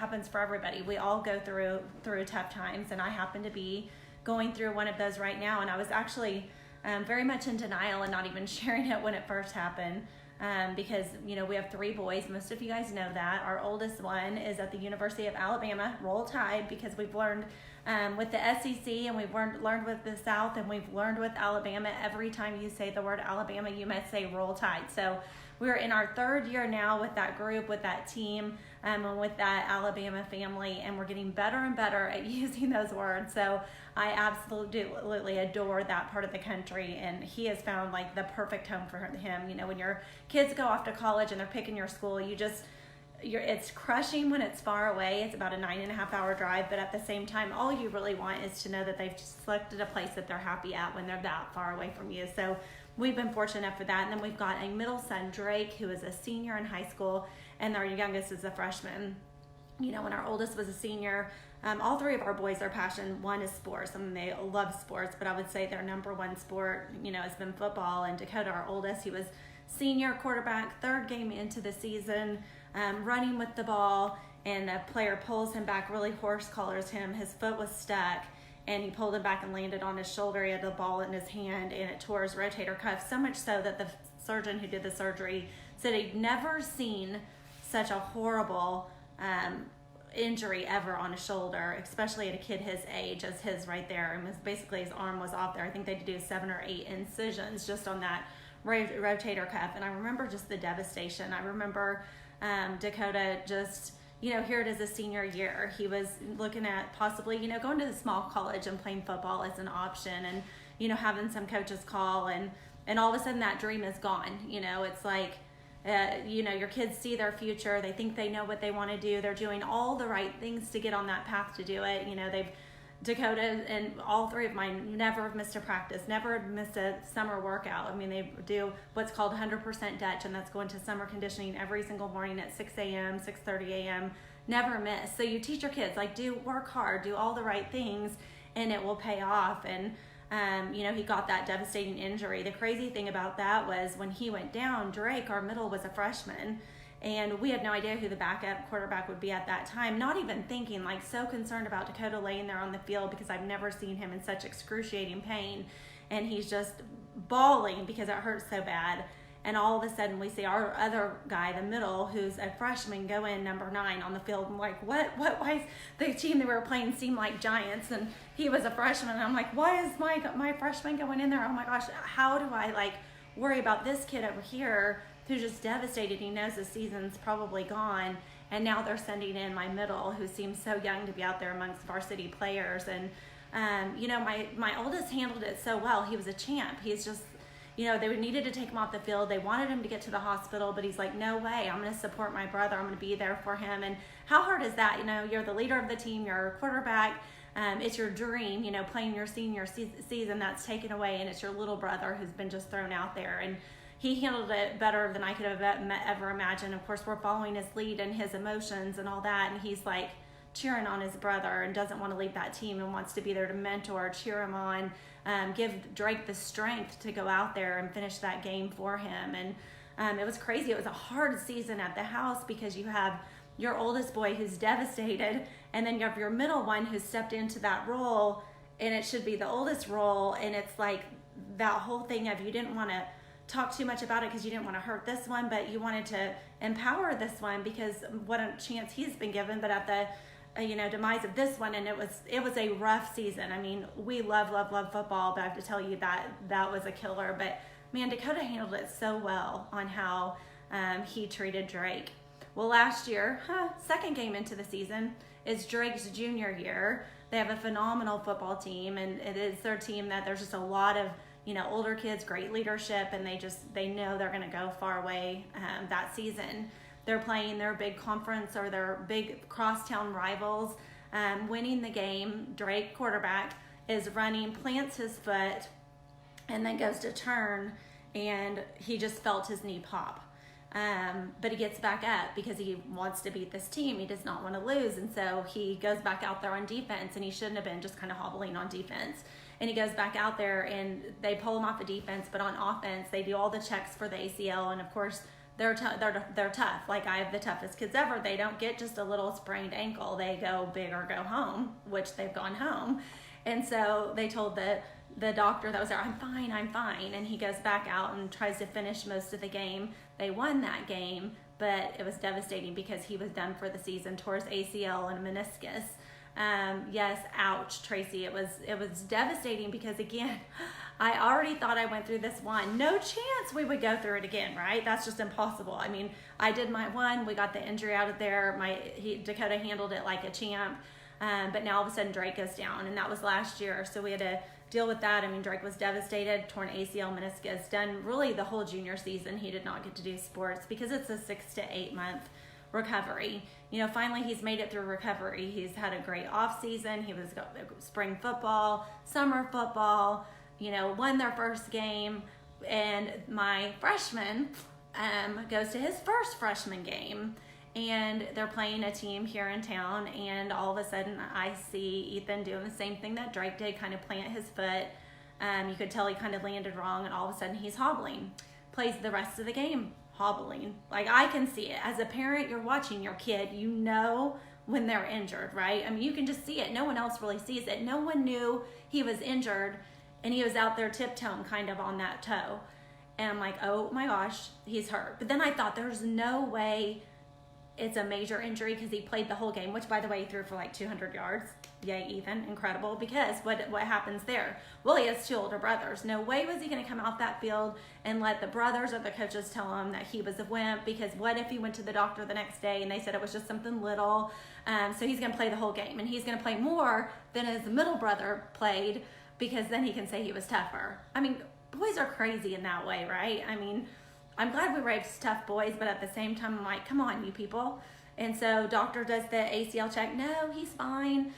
happens for everybody. We all go through tough times, and I happen to be going through one of those right now. And I was actually very much in denial and not even sharing it when it first happened. Because, we have 3 boys. Most of you guys know that. Our oldest one is at the University of Alabama. Roll Tide, because we've learned with the SEC, and we've learned with the South, and we've learned with Alabama. Every time you say the word Alabama, you must say Roll Tide. So we're in our 3rd year now with that group, with that team, and with that Alabama family, and we're getting better and better at using those words. So I absolutely adore that part of the country, and he has found like the perfect home for him. When your kids go off to college and they're picking your school, it's crushing when it's far away. It's about a 9.5-hour drive, but at the same time, all you really want is to know that they've selected a place that they're happy at when they're that far away from you. So we've been fortunate enough for that. And then we've got a middle son, Drake, who is a senior in high school, and our youngest is a freshman. When our oldest was a senior, all 3 of our boys, their passion, one is sports. They love sports, but I would say their number one sport, has been football. And Dakota, our oldest, he was senior quarterback, 3rd game into the season, running with the ball, and a player pulls him back, really horse collars him. His foot was stuck, and he pulled him back and landed on his shoulder. He had the ball in his hand, and it tore his rotator cuff, so much so that the surgeon who did the surgery said he'd never seen such a horrible injury ever on a shoulder, especially at a kid his age as his right there. And basically his arm was off there. I think they had to do 7 or 8 incisions just on that rotator cuff. And I remember just the devastation. I remember Dakota just, here it is a senior year. He was looking at possibly, going to the small college and playing football as an option, and, having some coaches call, and all of a sudden that dream is gone. It's like, your kids see their future. They think they know what they want to do. They're doing all the right things to get on that path to do it. Dakota and all 3 of mine never have missed a practice, never missed a summer workout. They do what's called 100% Dutch, and that's going to summer conditioning every single morning at 6 a.m., 6:30 a.m., never miss. So you teach your kids, work hard, do all the right things, and it will pay off. And he got that devastating injury. The crazy thing about that was when he went down, Drake, our middle, was a freshman, and we had no idea who the backup quarterback would be at that time, not even thinking, so concerned about Dakota laying there on the field, because I've never seen him in such excruciating pain, and he's just bawling because it hurts so bad. And all of a sudden we see our other guy, the middle, who's a freshman, go in number 9 on the field. I'm like, what? Why is the team that we were playing seemed like giants, and he was a freshman? And I'm like, why is my freshman going in there? Oh my gosh, how do I worry about this kid over here who's just devastated? He knows the season's probably gone, and now they're sending in my middle, who seems so young to be out there amongst varsity players. And my oldest handled it so well. He was a champ. He's just, they needed to take him off the field. They wanted him to get to the hospital, but he's like, no way, I'm going to support my brother. I'm going to be there for him. And how hard is that? You're the leader of the team, you're a quarterback. It's your dream, playing your senior season that's taken away, and it's your little brother who's been just thrown out there. And he handled it better than I could have ever imagined. Of course, we're following his lead and his emotions and all that, and he's cheering on his brother and doesn't want to leave that team and wants to be there to mentor, cheer him on, give Drake the strength to go out there and finish that game for him. And it was crazy. It was a hard season at the house, because you have your oldest boy who's devastated, and then you have your middle one who stepped into that role, and it should be the oldest role. And it's that whole thing of, you didn't want to talk too much about it because you didn't want to hurt this one, but you wanted to empower this one because what a chance he's been given. But at the demise of this one, and it was a rough season. We love football, but I have to tell you that was a killer. But man, Dakota handled it so well on how he treated Drake. Well, last year, 2nd game into the season, is Drake's junior year. They have a phenomenal football team, and it is their team that there's just a lot of older kids, great leadership, and they know they're going to go far away that season. They're playing their big conference or their big crosstown rivals. Winning the game, Drake, quarterback, is running, plants his foot, and then goes to turn, and he just felt his knee pop. But he gets back up because he wants to beat this team. He does not want to lose, and so he goes back out there on defense, and he shouldn't have been just kind of hobbling on defense. And he goes back out there, and they pull him off the defense, but on offense, they do all the checks for the ACL, and of course, they're tough. Like, I have the toughest kids ever. They don't get just a little sprained ankle. They go big or go home, which they've gone home. And so they told the doctor that was there, I'm fine. And he goes back out and tries to finish most of the game. They won that game, but it was devastating because he was done for the season, tore his ACL and meniscus. Yes, ouch, Tracy. It was devastating because, again, I already thought I went through this one. No chance we would go through it again, right? That's just impossible. I mean, I did my one. We got the injury out of there. Dakota handled it like a champ. But now all of a sudden Drake goes down, and that was last year. So we had to deal with that. I mean, Drake was devastated, torn ACL, meniscus, done really the whole junior season. He did not get to do sports because it's a 6 to 8 month recovery. Finally he's made it through recovery. He's had a great off season. He was spring football, summer football, won their first game. And my freshman goes to his first freshman game, and they're playing a team here in town, and all of a sudden I see Ethan doing the same thing that Drake did, kind of plant his foot. You could tell he kind of landed wrong, and all of a sudden he's hobbling. Plays the rest of the game hobbling. Like, I can see it. As a parent, you're watching your kid, when they're injured, right? I mean, you can just see it. No one else really sees it. No one knew he was injured, and he was out there tiptoeing kind of on that toe. And I'm like, oh my gosh, he's hurt. But then I thought, there's no way it's a major injury because he played the whole game, which, by the way, he threw for like 200 yards. Yay, Ethan, incredible. Because what happens there? Well, he has 2 older brothers. No way was he going to come out that field and let the brothers or the coaches tell him that he was a wimp, because what if he went to the doctor the next day and they said it was just something little? So he's going to play the whole game, and he's going to play more than his middle brother played, because then he can say he was tougher. I mean, boys are crazy in that way, right? I mean, I'm glad we raised tough boys, but at the same time, I'm like, come on, you people. And so doctor does the ACL check. No, he's fine.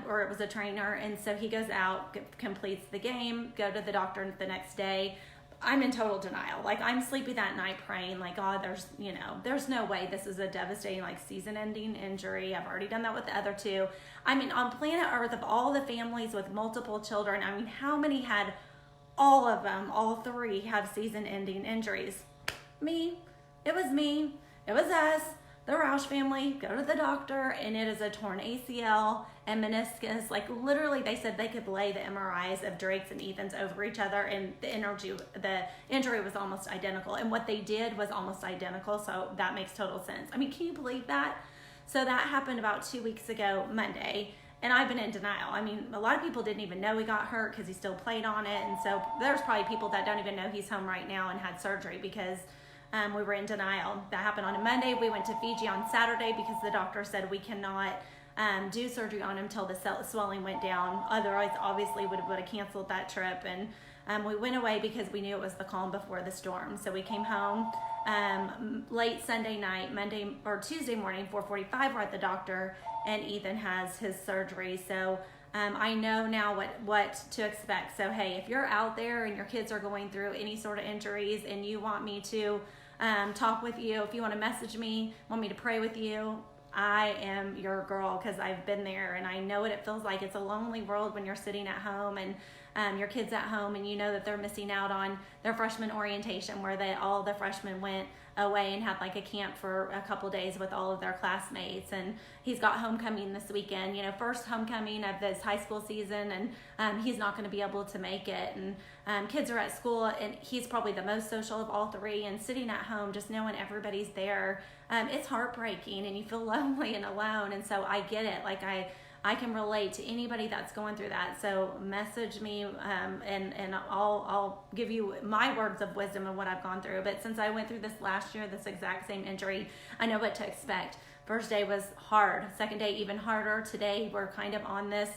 Or it was a trainer. And so he goes out, completes the game, go to the doctor the next day. I'm in total denial. Like, I'm sleepy that night praying, like, God, there's no way this is a devastating, like, season-ending injury. I've already done that with the other 2. I mean, on planet Earth, of all the families with multiple children, I mean, how many had all of them, all 3 have season-ending injuries? Me. It was me. It was us. The Roush family. Go to the doctor, and it is a torn ACL and meniscus. Like, literally, they said they could lay the MRIs of Drake's and Ethan's over each other, and the injury was almost identical. And what they did was almost identical, so that makes total sense. I mean, can you believe that? So that happened about 2 weeks ago, Monday. And I've been in denial. I mean, a lot of people didn't even know he got hurt because he still played on it. And so there's probably people that don't even know he's home right now and had surgery because we were in denial. That happened on a Monday. We went to Fiji on Saturday because the doctor said we cannot do surgery on him until the swelling went down. Otherwise, obviously, would have canceled that trip. And we went away because we knew it was the calm before the storm. So we came home late Sunday night, Tuesday morning, 4:45. We're at the doctor, and Ethan has his surgery. So I know now what to expect. So hey, if you're out there and your kids are going through any sort of injuries and you want me to talk with you, if you want to message me, want me to pray with you, I am your girl, because I've been there and I know what it feels like. It's a lonely world when you're sitting at home and your kids at home, and you know that they're missing out on their freshman orientation, where all the freshmen went away and had like a camp for a couple days with all of their classmates. And he's got homecoming this weekend, first homecoming of this high school season, and he's not going to be able to make it. And kids are at school, and he's probably the most social of all 3, and sitting at home just knowing everybody's there, it's heartbreaking, and you feel lonely and alone. And so I get it. Like, I can relate to anybody that's going through that. So message me, and I'll give you my words of wisdom and what I've gone through. But since I went through this last year, this exact same injury, I know what to expect. First day was hard. Second day, even harder. Today, we're kind of on this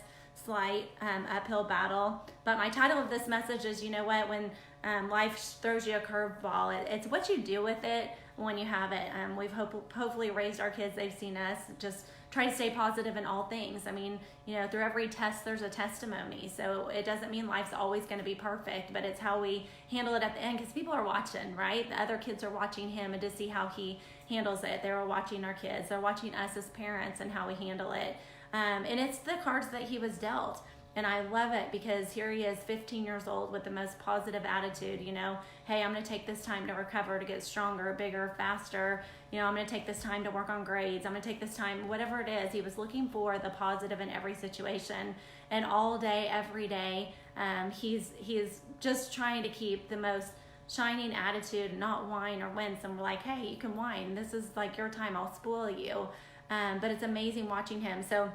slight uphill battle. But my title of this message is, you know what, when life throws you a curveball, it's what you do with it when you have it. We've hopefully raised our kids. They've seen us just try to stay positive in all things. I mean, through every test, there's a testimony. So it doesn't mean life's always going to be perfect, but it's how we handle it at the end, because people are watching, right? The other kids are watching him, and to see how he handles it. They're watching our kids. They're watching us as parents and how we handle it. And it's the cards that he was dealt. And I love it because here he is, 15 years old, with the most positive attitude. Hey, I'm going to take this time to recover, to get stronger, bigger, faster. I'm going to take this time to work on grades. I'm going to take this time, whatever it is. He was looking for the positive in every situation. And all day, every day, he's just trying to keep the most shining attitude, not whine or wince. And we're like, hey, you can whine. This is like your time. I'll spoil you. But it's amazing watching him. So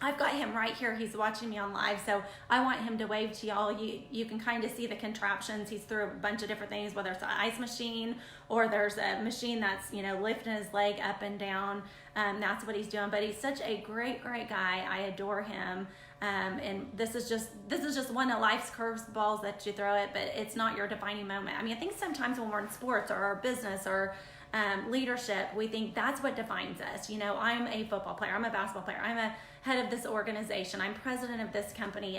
I've got him right here. He's watching me on live, so I want him to wave to y'all. You can kind of see the contraptions. He's through a bunch of different things, whether it's an ice machine or there's a machine that's lifting his leg up and down. That's what he's doing. But he's such a great guy. I adore him. And this is just one of life's curveballs that you throw it, but it's not your defining moment. I think sometimes when we're in sports or our business or leadership, we think that's what defines us. I'm a football player, I'm a basketball player, I'm a head of this organization, I'm president of this company,